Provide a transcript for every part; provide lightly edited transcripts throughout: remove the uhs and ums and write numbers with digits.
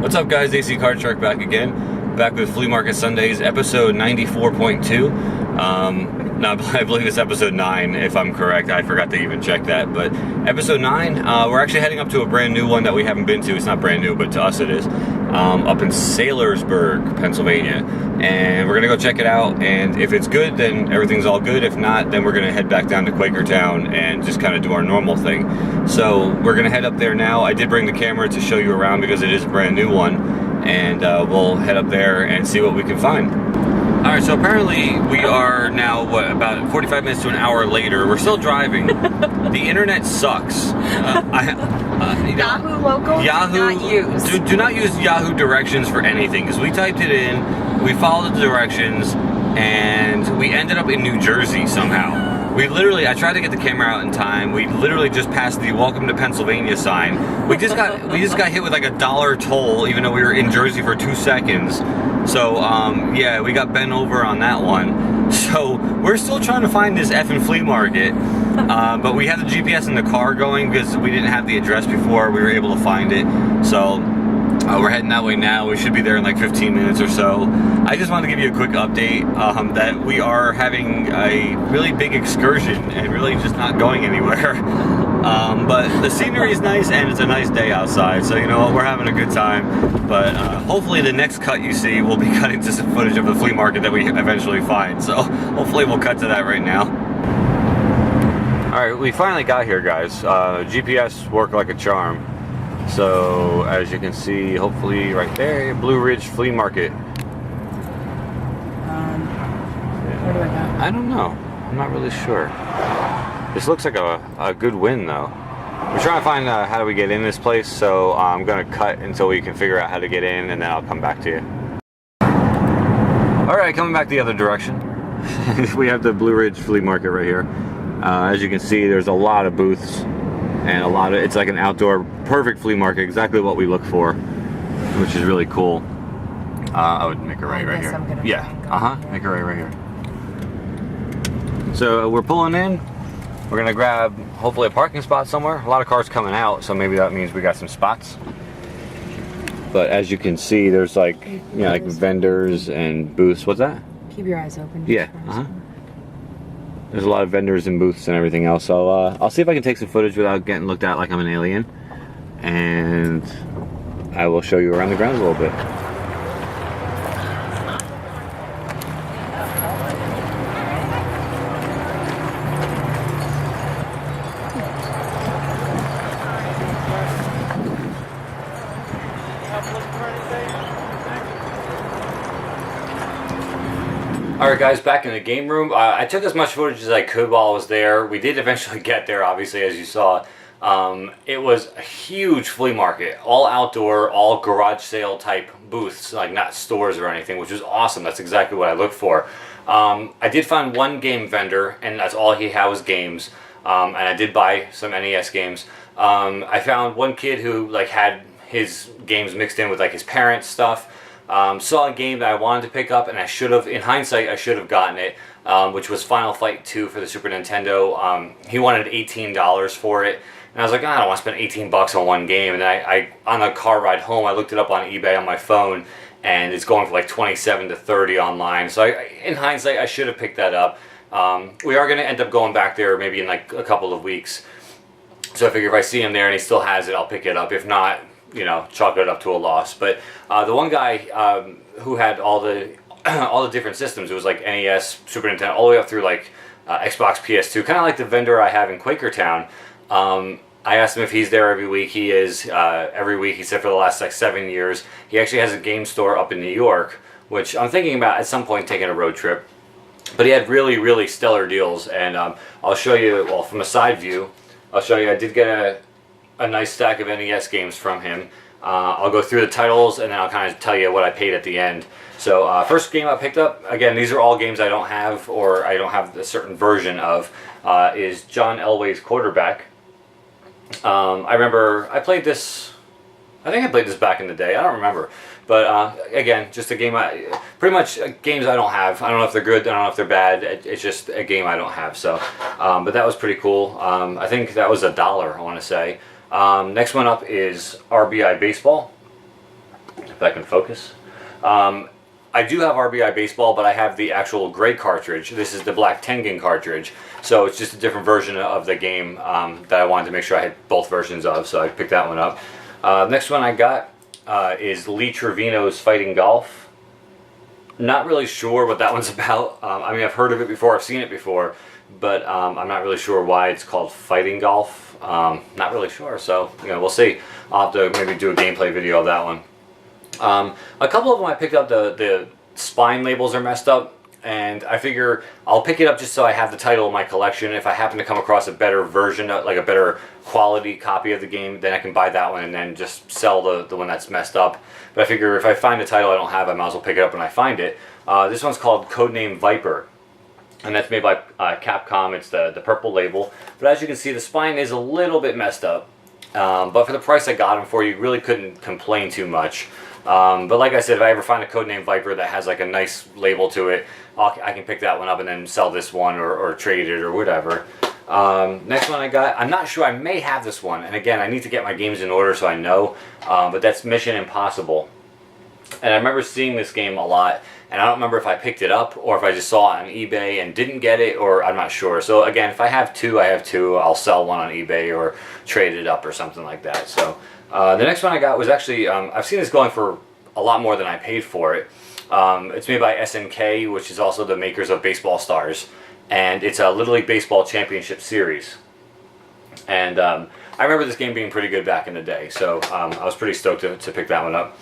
What's up, guys? ACCardShark back again. Back with Flea Market Sundays, episode 94.2. No, I believe it's episode 9, if I'm correct. I forgot to even check that. But episode 9, we're actually heading up to a brand new one that we haven't been to. It's not brand new, but to us it is. Up in Saylorsburg, Pennsylvania. And we're going to go check it out. And if it's good, then everything's all good. If not, then we're going to head back down to Quakertown and just kind of do our normal thing. So we're going to head up there now. I did bring the camera to show you around because it is a brand new one. And we'll head up there and see what we can find. Alright, so apparently we are now, about 45 minutes to an hour later. We're still driving. The internet sucks. Yahoo local, Yahoo, do not use. Do not use Yahoo directions for anything, because we typed it in, we followed the directions, and we ended up in New Jersey somehow. We literally, I tried to get the camera out in time. We literally just passed the "Welcome to Pennsylvania" sign. We just got hit with like a $1 toll, even though we were in Jersey for 2 seconds. So yeah, we got bent over on that one. So we're still trying to find this effing flea market, but we have the GPS in the car going because we didn't have the address before. We were able to find it. So we're heading that way now. We should be there in like 15 minutes or so. I just wanted to give you a quick update that we are having a really big excursion and really just not going anywhere. But the scenery is nice and it's a nice day outside, so you know what, we're having a good time. But hopefully the next cut you see will be cutting to some footage of the flea market that we eventually find. So hopefully we'll cut to that right now. Alright, we finally got here, guys. GPS worked like a charm. So as you can see, hopefully right there, Blue Ridge Flea Market. Where do I go? I don't know. I'm not really sure. This looks like a good win, though. We're trying to find how do we get in this place, so I'm going to cut until we can figure out how to get in, and then I'll come back to you. Alright, coming back the other direction. We have the Blue Ridge Flea Market right here. As you can see, there's a lot of booths, and it's like an outdoor, perfect flea market, exactly what we look for, which is really cool. I would make it right here. Yeah, make it right here. So we're pulling in. We're gonna grab hopefully a parking spot somewhere. A lot of cars coming out, so maybe that means we got some spots. But as you can see, there's like, you know, like vendors and booths. What's that? Keep your eyes open. Yeah. There's a lot of vendors and booths and everything else. So I'll see if I can take some footage without getting looked at like I'm an alien, and I will show you around the grounds a little bit. Alright guys, back in the game room. I took as much footage as I could while I was there. We did eventually get there, obviously, as you saw. It was a huge flea market. All outdoor, all garage sale type booths, like not stores or anything, which was awesome. That's exactly what I looked for. I did find one game vendor, and that's all he had was games. And I did buy some NES games. I found one kid who like had his games mixed in with like his parents' stuff. Saw a game that I wanted to pick up, and I should have, in hindsight, I should have gotten it, which was Final Fight 2 for the Super Nintendo. He wanted $18 for it, and I was like, I don't want to spend 18 bucks on one game. And I on a car ride home, I looked it up on eBay on my phone, and it's going for like 27 to 30 online. So in hindsight, I should have picked that up. We are going to end up going back there maybe in like a couple of weeks. So I figure if I see him there and he still has it, I'll pick it up. If not, you know, chalk it up to a loss. But the one guy who had all the different systems, it was like NES, Super Nintendo, all the way up through like Xbox, PS2, kind of like the vendor I have in Quakertown. I asked him if he's there every week. He is every week. He said for the last like 7 years. He actually has a game store up in New York, which I'm thinking about at some point taking a road trip. But he had really, really stellar deals, and I'll show you. Well, from a side view, I'll show you. I did get a nice stack of NES games from him. I'll go through the titles, and then I'll kind of tell you what I paid at the end. So first game I picked up, again, these are all games I don't have, or I don't have a certain version of, is John Elway's Quarterback. I remember I played this, I think I played this back in the day, I don't remember. But again, just a game, pretty much games I don't have. I don't know if they're good, I don't know if they're bad, it's just a game I don't have. So, but that was pretty cool. I think that was $1, I want to say. Next one up is RBI Baseball. if that can focus. I do have RBI Baseball, but I have the actual gray cartridge. This is the black Tengen cartridge, so it's just a different version of the game that I wanted to make sure I had both versions of, so I picked that one up. Next one I got is Lee Trevino's Fighting Golf. Not really sure what that one's about. I mean, I've heard of it before, I've seen it before, but I'm not really sure why it's called Fighting Golf. Not really sure, so we'll see. I'll have to maybe do a gameplay video of that one. A couple of them I picked up, the spine labels are messed up, and I figure I'll pick it up just so I have the title in my collection. If I happen to come across a better version, like a better quality copy of the game, then I can buy that one and then just sell the one that's messed up. But I figure if I find a title I don't have, I might as well pick it up when I find it. This one's called Codename Viper, and that's made by Capcom. It's the purple label, but as you can see, the spine is a little bit messed up. But for the price I got them for, you really couldn't complain too much. But like I said, if I ever find a Codename Viper that has like a nice label to it, I can pick that one up and then sell this one or trade it or whatever. Next one I got, I'm not sure, I may have this one, and again, I need to get my games in order so I know, but that's Mission Impossible. And I remember seeing this game a lot, and I don't remember if I picked it up or if I just saw it on eBay and didn't get it, or I'm not sure. So again, if I have two, I have two. I'll sell one on eBay or trade it up or something like that. So the next one I got was actually, I've seen this going for a lot more than I paid for it. It's made by SNK, which is also the makers of Baseball Stars, and it's a Little League Baseball Championship Series. And I remember this game being pretty good back in the day, so I was pretty stoked to pick that one up.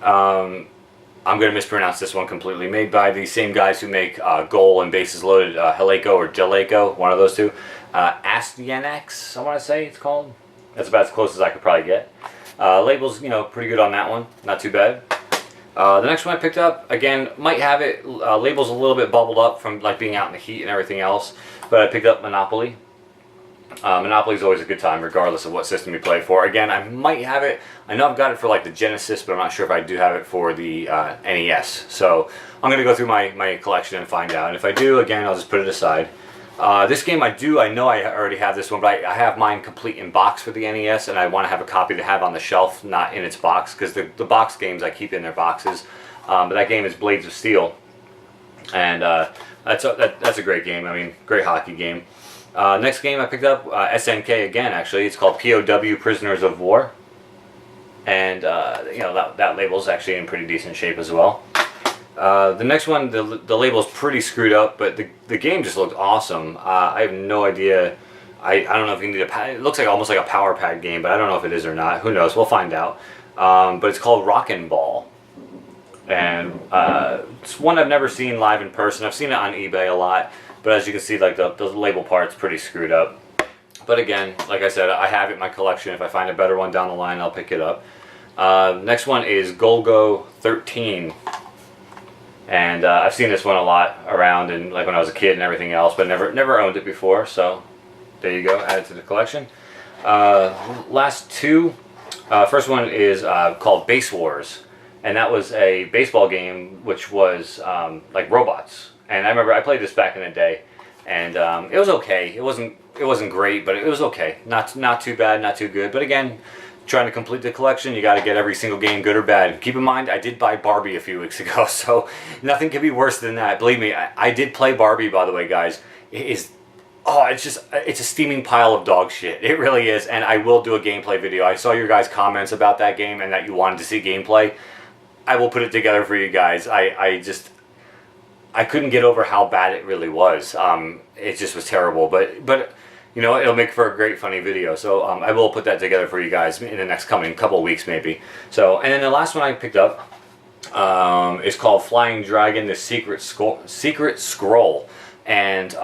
I'm going to mispronounce this one completely. Made by the same guys who make Goal and Bases Loaded, Heleco or Jaleco, one of those two. Astyanax, I want to say it's called. That's about as close as I could probably get. Labels, pretty good on that one. Not too bad. The next one I picked up, again, might have it. Label's a little bit bubbled up from like being out in the heat and everything else. But I picked up Monopoly. Monopoly is always a good time, regardless of what system you play for. Again, I might have it. I know I've got it for like the Genesis, but I'm not sure if I do have it for the NES. So I'm going to go through my collection and find out. And if I do, again, I'll just put it aside. This game I know I already have this one, but I have mine complete in box for the NES, and I want to have a copy to have on the shelf, not in its box, because the box games I keep in their boxes. But that game is Blades of Steel, and that's a great game. I mean, great hockey game. Next game I picked up, SNK again, actually. It's called POW Prisoners of War, and that label's actually in pretty decent shape as well. The next one, the label's pretty screwed up, but the game just looked awesome. I have no idea. I don't know if you need a pad. It looks like almost like a power pad game, but I don't know if it is or not. Who knows? We'll find out. But it's called Rockin' Ball, and it's one I've never seen live in person. I've seen it on eBay a lot, but as you can see, like the label part's pretty screwed up. But again, like I said, I have it in my collection. If I find a better one down the line, I'll pick it up. Next one is Golgo 13. And I've seen this one a lot around, and like when I was a kid and everything else, but never owned it before. So there you go, add it to the collection. Last two. First one is called Base Wars, and that was a baseball game which was like robots. And I remember I played this back in the day, and it was okay. It wasn't great, but it was okay. Not too bad, not too good. But again, trying to complete the collection, you got to get every single game, good or bad. Keep in mind, I did buy Barbie a few weeks ago, so nothing could be worse than that. Believe me, I did play Barbie, by the way, guys. It's a steaming pile of dog shit. It really is, and I will do a gameplay video. I saw your guys' comments about that game and that you wanted to see gameplay. I will put it together for you guys. I couldn't get over how bad it really was. It just was terrible, but it'll make for a great funny video. So I will put that together for you guys in the next coming couple weeks maybe. So, and then the last one I picked up is called Flying Dragon: The Secret Scroll, and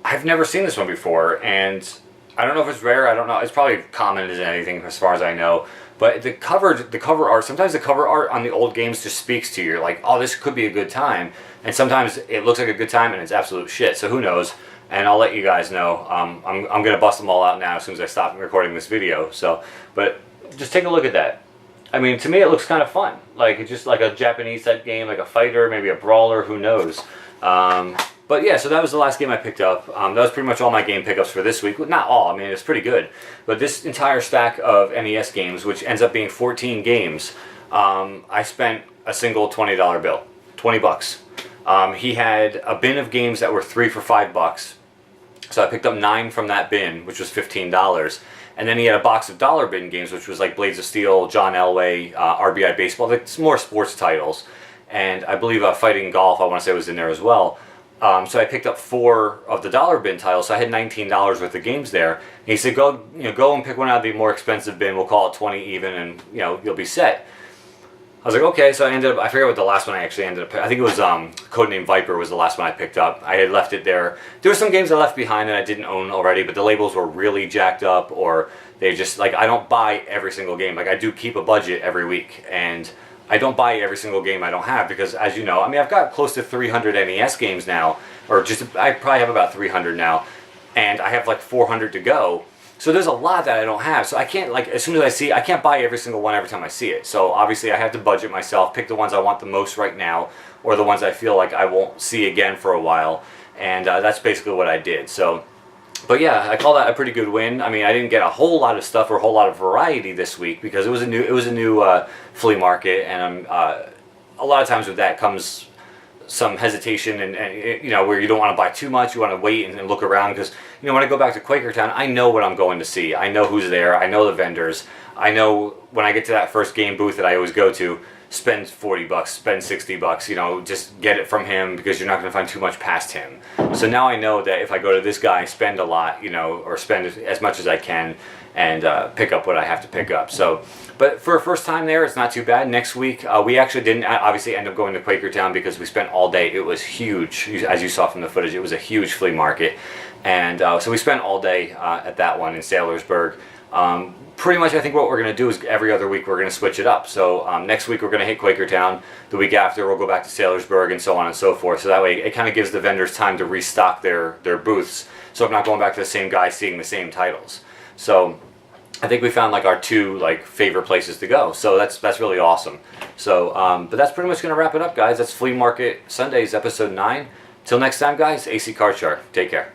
I've never seen this one before, and I don't know if it's rare. I don't know. It's probably common as anything as far as I know. But the cover art, sometimes the cover art on the old games just speaks to you. You're like, oh, this could be a good time, and sometimes it looks like a good time and it's absolute shit. So who knows? And I'll let you guys know. I'm gonna bust them all out now as soon as I stop recording this video. So, but just take a look at that. I mean, to me it looks kind of fun. Like it's just like a Japanese type game, like a fighter, maybe a brawler. Who knows? But yeah, so that was the last game I picked up. That was pretty much all my game pickups for this week. Well, not all. I mean, it's pretty good. But this entire stack of NES games, which ends up being 14 games, I spent a single $20 bill, 20 bucks. He had a bin of games that were 3 for $5. So I picked up 9 from that bin, which was $15. And then he had a box of dollar bin games, which was like Blades of Steel, John Elway, RBI Baseball, like more sports titles. And I believe Fighting Golf, I want to say, was in there as well. So I picked up 4 of the dollar bin titles, so I had $19 worth of games there. And he said, go and pick one out of the more expensive bin. We'll call it 20 even, and you'll be set. I was like, okay. So I ended up, I forget what the last one I actually ended up. I think it was Codename Viper was the last one I picked up. I had left it there. There were some games I left behind that I didn't own already, but the labels were really jacked up, or they just like, I don't buy every single game. Like, I do keep a budget every week, and I don't buy every single game I don't have, because, as you know, I mean, I've got close to 300 NES games now, or I probably have about 300 now, and I have like 400 to go. So there's a lot that I don't have. So I can't, like, as soon as I see it, I can't buy every single one every time I see it. So obviously I have to budget myself, pick the ones I want the most right now, or the ones I feel like I won't see again for a while. And that's basically what I did. So, but yeah, I call that a pretty good win. I mean, I didn't get a whole lot of stuff or a whole lot of variety this week, because it was a new flea market, and a lot of times with that comes some hesitation, and where you don't want to buy too much, you want to wait and look around, because when I go back to Quakertown, I know what I'm going to see. I know who's there. I know the vendors. I know when I get to that first game booth that I always go to, spend 40 bucks, spend 60 bucks, just get it from him, because you're not going to find too much past him. So now I know that if I go to this guy, spend a lot, or spend as much as I can, and pick up what I have to pick up. So, but for a first time there, it's not too bad. Next week, we actually didn't obviously end up going to Quakertown, because we spent all day. It was huge. As you saw from the footage, it was a huge flea market. And so we spent all day at that one in Saylorsburg. Pretty much I think what we're going to do is every other week we're going to switch it up. So next week we're going to hit Quakertown. The week after we'll go back to Saylorsburg, and so on and so forth. So that way it kind of gives the vendors time to restock their booths. So I'm not going back to the same guy seeing the same titles. So I think we found like our 2 like favorite places to go. So that's really awesome. So but that's pretty much going to wrap it up, guys. That's Flea Market Sundays episode 9. Till next time, guys. ACCardShark. Take care.